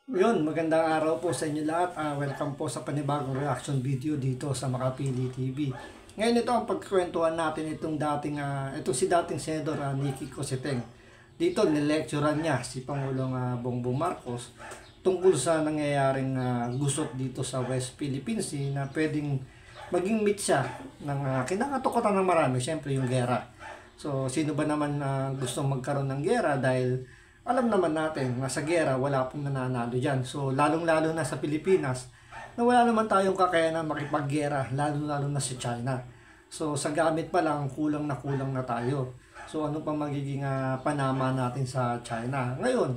Yun, magandang araw po sa inyo lahat. Welcome po sa panibagong reaction video dito sa Makapili TV. Ngayon ito ang pagkakwentuhan natin itong si dating Senador Nicky Cositeng. Dito nilecturean niya si Pangulong Bongbong Marcos tungkol sa nangyayaring gusot dito sa West Philippine Sea na pwedeng maging meet siya ng kinakatukotan ng marami, syempre yung gera. So sino ba naman gustong magkaroon ng gera dahil alam naman natin na sa gera wala pong nananalo dyan. So lalong-lalo na sa Pilipinas na wala naman tayong kakayanan makipaggera, lalo-lalo na sa China. So sa gamit pa lang kulang na tayo. So ano pa magiging panama natin sa China? Ngayon,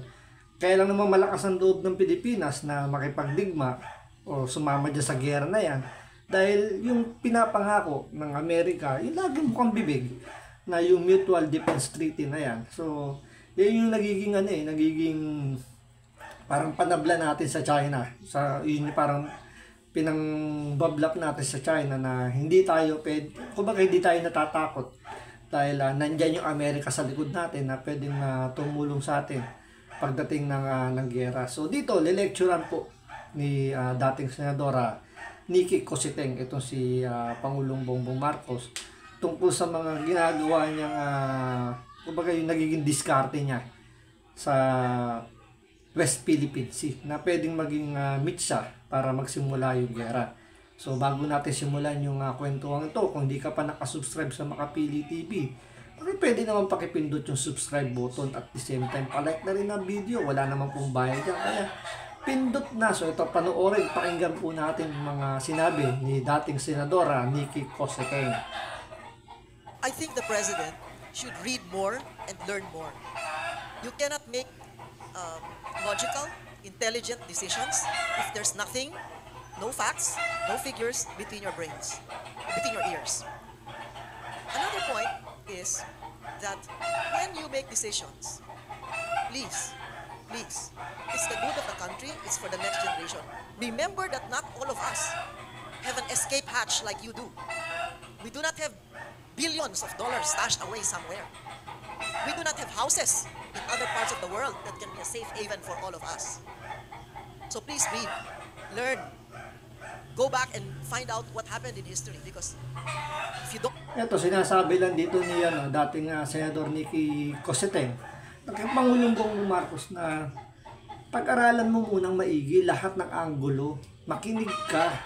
kaya lang naman malakas ang loob ng Pilipinas na makipagdigma o sumama dyan sa gera na yan dahil yung pinapangako ng Amerika, yung laging mukhang bibig na yung Mutual Defense Treaty na yan. So yan yung nagiging parang panabla natin sa China. Yun yung parang pinangbablap natin sa China na hindi tayo kumbaga hindi tayo natatakot dahil nandyan yung Amerika sa likod natin na pwedeng tumulong sa atin pagdating ng gera. So dito, lilecturean po ni dating Senadora Nicky Cositeng, itong si Pangulong Bongbong Marcos, tungkol sa mga ginagawa niyang kumbaga yung nagiging diskarte niya sa West Philippine Sea na pwedeng maging meet siya para magsimula yung gera. So bago natin simulan yung kwentuhan ito, kung di ka pa nakasubscribe sa Makapili TV, pwede naman pakipindot yung subscribe button at the same time palike na rin ang video. Wala naman pong bayad dyan, kaya pindot na. So ito, panoorin, pakinggan po natin mga sinabi ni dating Senadora Nicky Cositeng. I think the president should read more and learn more. You cannot make logical, intelligent decisions if there's nothing, no facts, no figures between your brains, between your ears. Another point is that when you make decisions, please, it's the good of the country, it's for the next generation. Remember that not all of us have an escape hatch like you do. We do not have billions of dollars stashed away somewhere. We do not have houses in other parts of the world that can be a safe haven for all of us. So please read, learn, go back and find out what happened in history, because if you don't... Ito, sinasabi lang dito ni dating Senador Nicky Cositeng, kay Pangulong Bongbong Marcos na pag-aralan mo munang maigi lahat ng anggulo, makinig ka,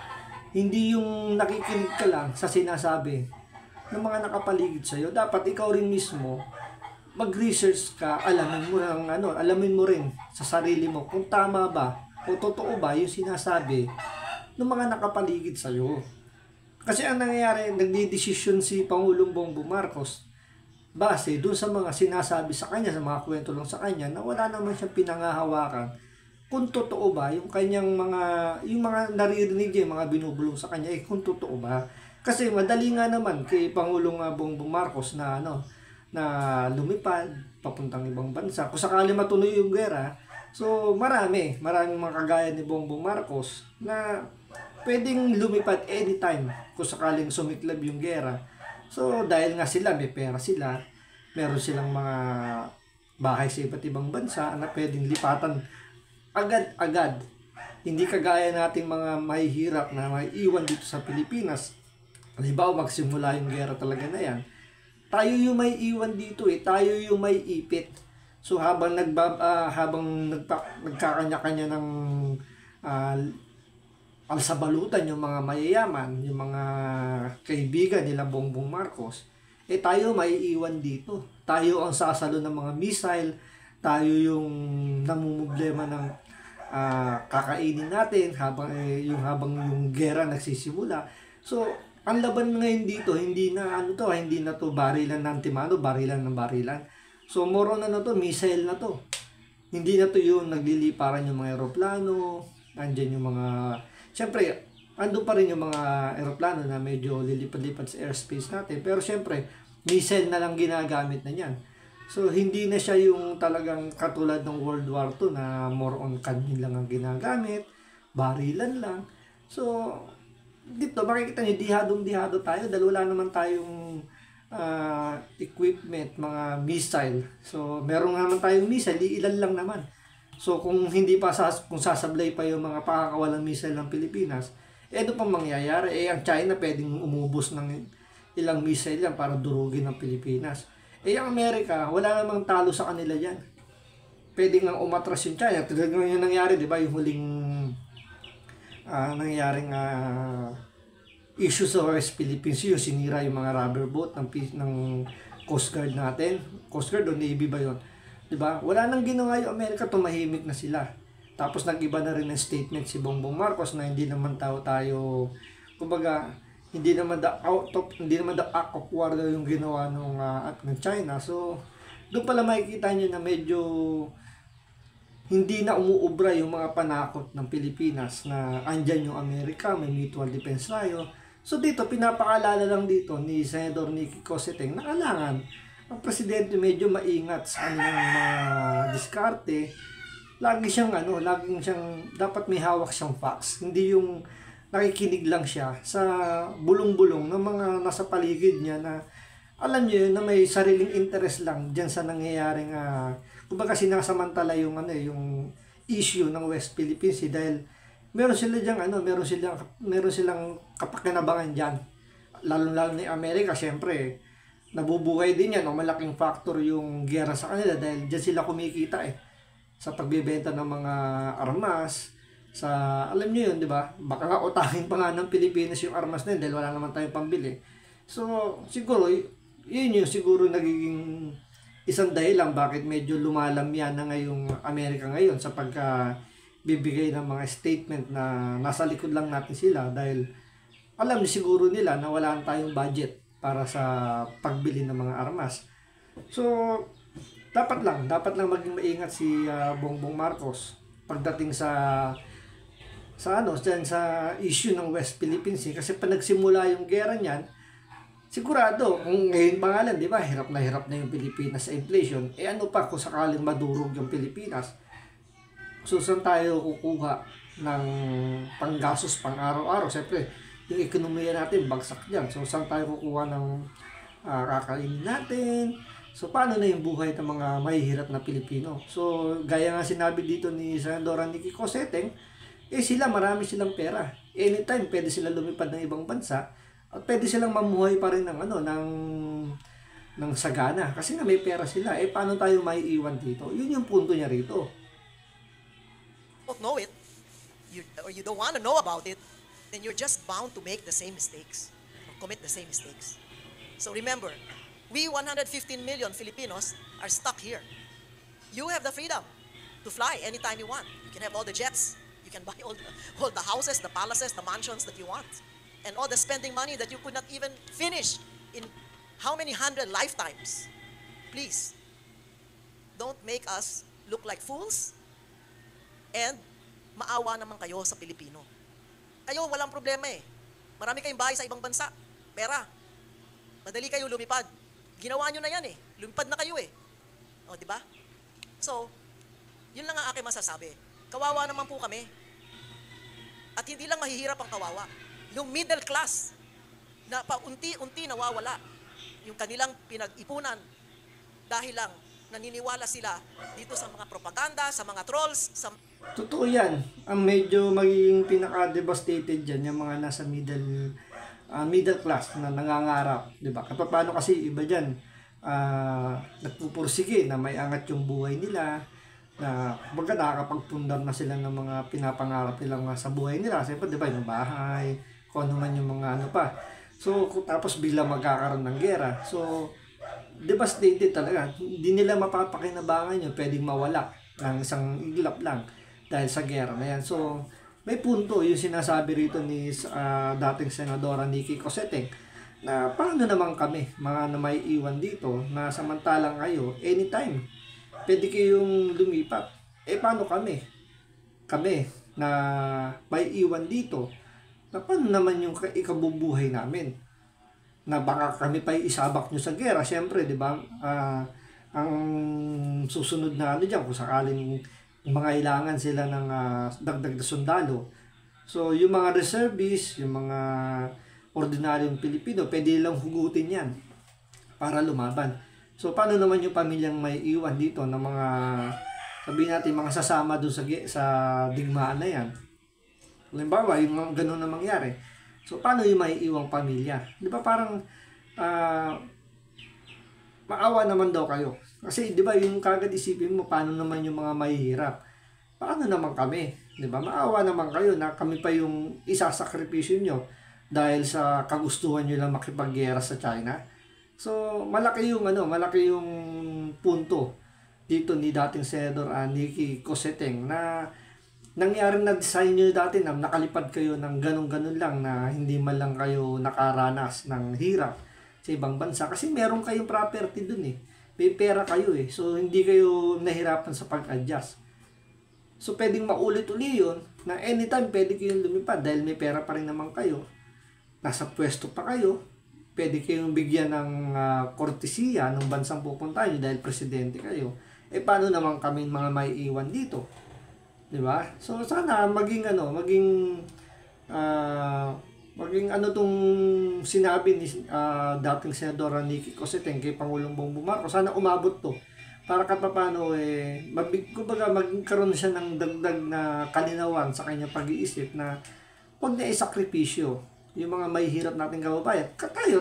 hindi yung nakikinig ka lang sa sinasabi ng mga nakapaligid sa iyo. Dapat ikaw rin mismo mag-research ka, alamin mo rin sa sarili mo kung tama ba o totoo ba yung sinasabi ng mga nakapaligid sa iyo. Kasi ang nangyayari, nagdidesisyon si Pangulong Bongbong Marcos base doon sa mga sinasabi sa kanya, sa mga kwento lang sa kanya na wala naman siyang pinangahawakan kung totoo ba yung kanyang yung mga naririnig niya, yung mga binubulong sa kanya, kung totoo ba. Kasi madali nga naman kay Pangulong Bongbong Marcos na na lumipad papuntang ibang bansa kung sakali matuloy yung gera. So maraming mga kagaya ni Bongbong Marcos na pwedeng lumipad anytime kung sakaling sumiklab yung gera. So dahil nga sila may pera sila, meron silang mga bahay sa iba't ibang bansa na pwedeng lipatan agad-agad. Hindi kagaya nating mga mahihirap na maiiwan dito sa Pilipinas. Halimbawa, magsimula yung gera talaga na yan, tayo yung may iwan dito tayo yung may ipit. So habang nagkakanya-kanya ng alsabalutan yung mga mayayaman, yung mga kaibigan nila Bongbong Marcos, tayo may iwan dito. Tayo ang sasalo ng mga missile, tayo yung namumblema ng kakainin natin habang yung gera nagsisimula. So ang laban ngayon dito, hindi na to barilan ng timano, barilan ng barilan. So more on to, missile na to. Hindi na to yung nagliliparan yung mga eroplano, andyan yung mga, syempre, ando pa rin yung mga eroplano na medyo lilipad-lipad sa airspace natin. Pero syempre, missile na lang ginagamit na yan. So hindi na siya yung talagang katulad ng World War II na more on cannon lang ang ginagamit, barilan lang. So dito makikita niyo dihadong-dihado tayo dahil wala naman tayong equipment, mga missile. So meron naman tayong missile, ilan lang naman. So kung hindi pa kung sasablay pa yung mga pakakawalang missile ng Pilipinas, ano pang mangyayari? Ang China pwedeng umubos ng ilang missile yan para durugin ng Pilipinas. Ang Amerika, wala namang talo sa kanila yan. Pwede nga umatras yung China. Tulad ng yung nangyari, di ba? Yung huling nangyaring issue sa West Philippines, yung sinira yung mga rubber boat ng Coast Guard natin. Coast Guard o Navy ba yun? Diba? Wala nang ginawa yung Amerika, tumahimik na sila. Tapos nag-iba na rin ng statement si Bongbong Marcos na hindi naman tayo kumbaga hindi naman the act of war yung ginawa ng China. So doon pala makikita niyo na medyo hindi na umuubra yung mga panakot ng Pilipinas na andyan yung Amerika, may mutual defense tayo. So dito pinapaalala lang dito ni Senator Nicky Cosseteng na kailangan ang presidente medyo maingat sa kanyang mga diskarte. Laging siyang dapat may hawak siyang facts. Hindi yung nakikinig lang siya sa bulong-bulong ng mga nasa paligid niya na alam niyo yun na may sariling interest lang diyan sa nangyayaring kumbaga sinasamantala yung yung issue ng West Philippines dahil meron silang kapakinabangan diyan. Lalo ni Amerika, syempre nabubuhay din yan, malaking factor yung giyera sa kanila dahil dyan sila kumikita sa pagbebenta ng mga armas, alam niyo yun, di ba? Baka nga utangin pa nga ng Pilipinas yung armas na yun dahil wala naman tayong pambili. So, siguro, yun yung siguro nagiging isang dahilan bakit medyo lumalamya na ngayong Amerika ngayon sa bibigay ng mga statement na nasa likod lang natin sila dahil alam siguro nila na wala tayong budget para sa pagbili ng mga armas. So, dapat lang maging maingat si Bongbong Marcos pagdating sa issue ng West Philippines kasi pag nagsimula yung gera niyan, sigurado kung ngayon pangalan, di ba, hirap na yung Pilipinas sa inflation. Ano pa kung sakaling madurog yung Pilipinas? So, saan tayo kukuha ng panggasos pang araw-araw? Siyempre, yung ekonomiya natin bagsak dyan. So saan tayo kukuha ng kakainin natin? So paano na yung buhay ng mga mahihirap na Pilipino? So gaya nga sinabi dito ni Senadora Nicky Cosseteng, marami silang pera. Anytime pwede sila lumipad ng ibang bansa at pwede silang mamuhay pa rin ng sagana kasi nga may pera sila. Paano tayo maiiwan dito? Yun yung punto niya rito. Don't know it, or you don't want to know about it, then you're just bound to make the same mistakes or commit the same mistakes. So remember, we 115 million Filipinos are stuck here. You have the freedom to fly anytime you want. You can have all the jets. You can buy all the houses, the palaces, the mansions that you want. And all the spending money that you could not even finish in how many 100 lifetimes. Please, don't make us look like fools and maawa naman kayo sa Pilipino. Kayo, walang problema Marami kayong bahay sa ibang bansa. Pera. Madali kayo lumipad. Ginawa nyo na yan Lumipad na kayo O, di ba? So, yun lang ang aking masasabi. Kawawa naman po kami. At hindi lang mahihirap ang kawawa. Yung middle class, na paunti-unti nawawala. Yung kanilang pinag-ipunan dahil lang naniniwala sila dito sa mga propaganda, sa mga trolls, sa... Totoo yan. Ang medyo magiging pinaka-devastated dyan, yung mga nasa middle class na nangangarap. Diba? Paano kasi iba dyan, nagpupursige na may angat yung buhay nila, na baga nakakapagpundar na sila ng mga pinapangarap nilang sa buhay nila. Siyempre, diba, yung bahay, kung ano man yung mga ano pa. So, tapos bigla magkakaroon ng gera. So, devastated talaga. Hindi nila mapapakinabangan yun. Pwedeng mawala ng isang iglap lang dahil sa gera na yan. So, may punto yung sinasabi rito ni dating Senadora Nicky Cosseteng na paano naman kami, mga na may iwan dito, na samantalang kayo, anytime, pwede kayong lumipat. Paano kami? Kami na may iwan dito, na paano naman yung ikabubuhay namin? Na baka kami pa isabak nyo sa gera, syempre, di ba? Ang susunod na dyan, kung sakaling mangailangan sila ng dagdag na sundalo. So, yung mga reservists, yung mga ordinaryong Pilipino, pwede lang hugutin yan para lumaban. So, paano naman yung pamilyang may iwan dito ng mga sabihin natin mga sasama doon sa digmaan na yan. Halimbawa, yung mga ganun na mangyari. So, paano yung maiiwang pamilya? Di ba parang maawa naman daw kayo. Kasi, di ba, yung kagad isipin mo, paano naman yung mga mahihirap? Paano naman kami? Di ba? Maawa naman kayo na kami pa yung isasakripisyo nyo dahil sa kagustuhan nyo lang makipaggera sa China. So, malaki yung punto dito ni dating Senador Nicky Cosseteng na nangyari na design nyo dati na nakalipad kayo ng ganun-ganun lang na hindi man lang kayo nakaranas ng hirap sa ibang bansa kasi meron kayong property dun eh. May pera kayo eh. So, hindi kayo nahirapan sa pag-adjust. So, pwedeng maulit-uli yun na anytime pwede kayong lumipad dahil may pera pa rin naman kayo. Nasa pwesto pa kayo. Pwede kayong bigyan ng kortesiya ng bansang pupuntahan nyo dahil presidente kayo. Eh, paano naman kami mga maiiwan dito? Di ba? So, sana maging tong sinabi ni dating Senador Nicky Cosseteng kay Pangulong Bongbong Marcos, sana umabot to para kapapano magkaroon siya ng dagdag na kalinawan sa kanyang pag-iisip na huwag na isakripisyo yung mga mahihirap nating kababayan.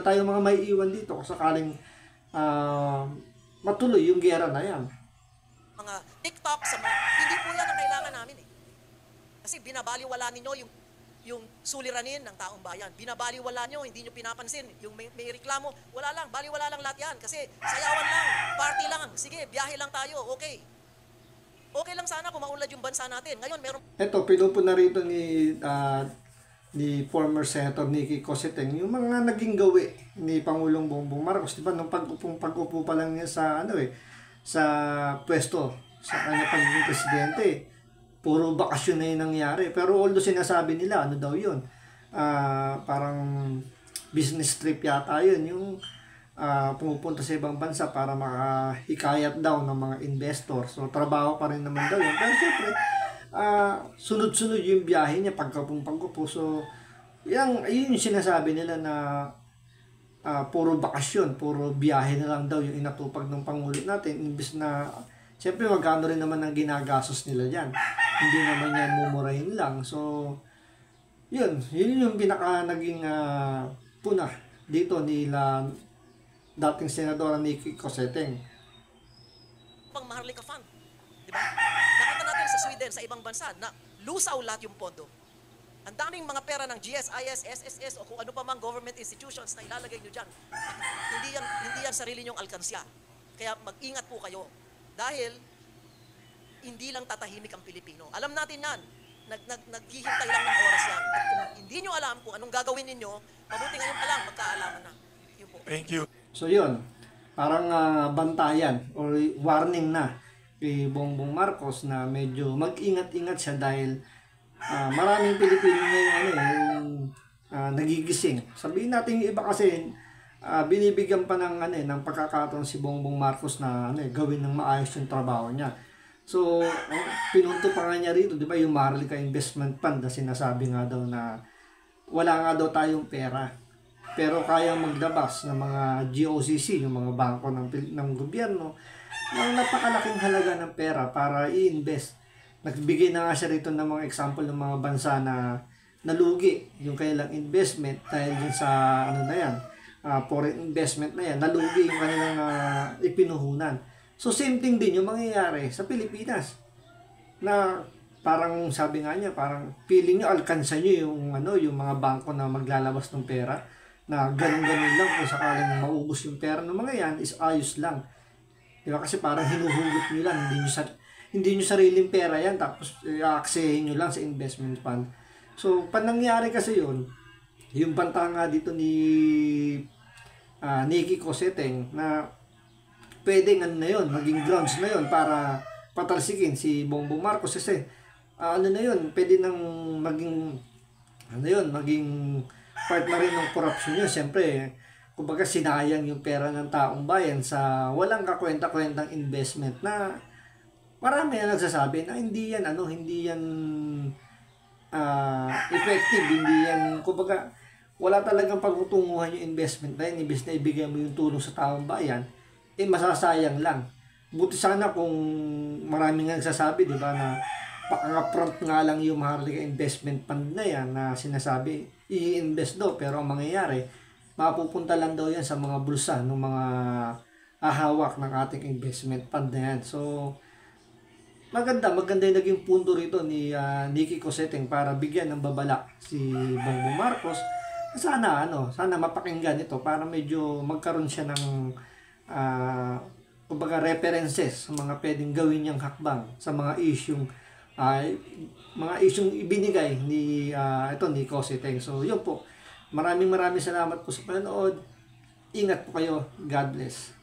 Tayo mga maiiwan dito kung sakaling matuloy yung gera na yan. Mga TikTok, hindi po yan ang kailangan namin eh. Kasi binabaliwala ninyo yung suliranin ng taong bayan. Binabaliwala nyo, hindi nyo pinapansin. Yung may reklamo, wala lang, baliwala lang lahat yan. Kasi sayawan lang, party lang, sige, biyahe lang tayo, okay. Okay lang sana kung maunlad yung bansa natin. Ngayon, meron... Ito, pinupuna rito ni former Senator Nicky Cosseteng yung mga naging gawi ni Pangulong Bongbong Marcos. Diba, nung pag-upo pa lang niya sa pwesto, sa kanya pagiging presidente, puro bakasyon na yung nangyari. Pero although sinasabi nila, ano daw yun? Parang business trip yata yun. Yung pumupunta sa ibang bansa para makahikayat daw ng mga investor. So, trabaho pa rin naman daw yun. Pero syempre, sunod-sunod yung biyahe niya pagkupo. So, yun yung sinasabi nila na puro bakasyon, puro biyahe na lang daw yung inatupag ng Pangulo natin. Imbis na, siyempre magkano rin naman ang ginagastos nila dyan. Hindi naman yan mumurahin lang. So, yun yung pinaka naging puna dito nila dating Senadora Nicky Cosseteng. Pang Maharlika Fund. Diba? Nakita natin sa Sweden, sa ibang bansa, na lusaw lahat yung pondo. Ang daming mga pera ng GSIS, SSS, o kung ano pa mang government institutions na ilalagay nyo dyan. Hindi yan sarili nyong alkansya. Kaya mag-ingat po kayo. Dahil, hindi lang tatahimik ang Pilipino. Alam natin yan. Naghihintay lang ng oras yan. At kung hindi nyo alam kung anong gagawin ninyo, mabuti ngayon pa lang, magkaalaman na. Yun po. Thank you. So yun, parang bantayan or warning na kay Bongbong Marcos na medyo mag-ingat-ingat siya dahil maraming Pilipino yung nagigising. Sabihin natin yung iba kasi binibigyan pa ng pagkakataon si Bongbong Marcos na gawin ng maayos yung trabaho niya. So, pinunto pa nga niya rito, di ba, yung Maharlika Investment Fund na sinasabi nga daw na wala nga daw tayong pera. Pero kaya magdabas ng mga GOCC, yung mga bangko ng gobyerno, ng napakalaking halaga ng pera para i-invest. Nagbigay na nga siya rito ng mga example ng mga bansa na nalugi yung kanilang investment dahil dun sa foreign investment na yan, nalugi yung kanilang ipinuhunan. So same thing din yung mangyayari sa Pilipinas. Na parang sabi nga niya, parang feeling niyo alkansa niyo yung mga bangko na maglalabas ng pera na ganun-ganun lang kung sakaling maubos yung pera ng mga yan is ayos lang. Diba? Kasi parang hinuhugot niyo lang, hindi nyo sariling pera yan tapos i-aksehin nyo lang sa investment fund. So, panangyari kasi yun, yung banta nga dito ni Nicky Cosseteng na pwedeng maging grounds na yun para patalsikin si Bongbong Marcos kasi pwede nang maging part na rin ng corruption yun. Siyempre, kumbaga sinayang yung pera ng taong bayan sa walang kakwenta-kwentang investment na marami na nagsasabi na hindi yan effective, hindi yan, kumbaga wala talagang pagtutunguhan yung investment na yun, ibig na ibigay mo yung tulong sa taong bayan, masasayang lang. buti sana kung maraming nga nagsasabi, di ba, na pang-upfront nga lang yung Maharlika Investment Fund na yan na sinasabi, i-invest daw, pero ang mangyayari, mapupunta lang daw yan sa mga bulsa ng mga ahawak ng ating investment fund na yan. So, maganda yung naging punto rito ni Nikki Cosseteng para bigyan ng babala si Bongbong Marcos. Sana mapakinggan ito para medyo magkaroon siya ng kumbaga references sa mga pwedeng gawin niyang hakbang sa mga isyung ibinigay ni ni Cosseteng. So, yun po. Maraming salamat po sa panonood. Ingat po kayo. God bless.